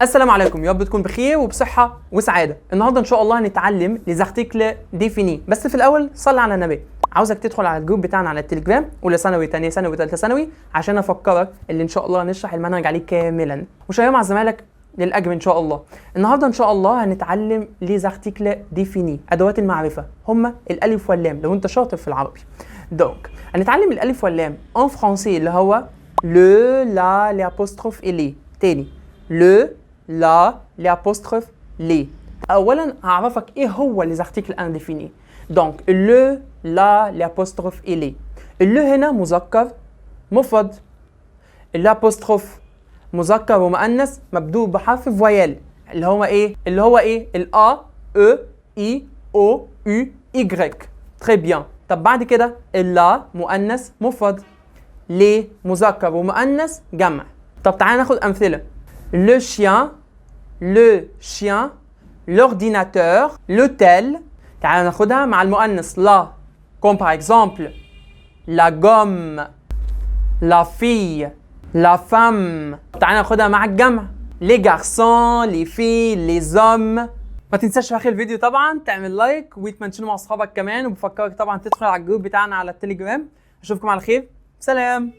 السلام عليكم، يا رب تكون بخير وبصحة وسعادة. النهارده إن شاء الله هنتعلم les articles définis، بس في الأول صلي على النبي. عاوزك تدخل على الجروب بتاعنا على التليجرام، أولى ثانوي، تانية ثانوي، تالتة ثانوي، عشان أفكرك اللي إن شاء الله هنشرح المنهج عليه كاملا وشيره مع زمايلك للأجر إن شاء الله. النهارده إن شاء الله هنتعلم les articles définis، أدوات المعرفة، هما الألف واللام لو أنت شاطر في العربي. دونك هنتعلم الألف واللام en français اللي هو le, la, l'apostrophe et les. تاني le, la, l'apostrophe, les. اولا هعرفك ايه هو les articles indéfinis. donc le, la, l'apostrophe et les. le هنا مذكر مفرد، الابوستروف مذكر ومؤنث مبدوء بحرف فويال اللي هو ايه الا او اي او يو ايغريك. تري بيان. طب بعد كده اللا مؤنث مفرد، لي مذكر ومؤنث جمع. طب تعالى ناخد امثله. le chien, l'ordinateur, l'hôtel. تعالى ناخدها مع المؤنث لا، comme par exemple la gomme, la fille, la femme. تعالى ناخدها مع الجمع les garçons, les filles, les hommes. ما تنساش في اخر الفيديو طبعا تعمل لايك وتمنشنه مع اصحابك كمان، وبفكرك طبعا تدخل على الجروب بتاعنا على التليجرام. اشوفكم على خير، سلام.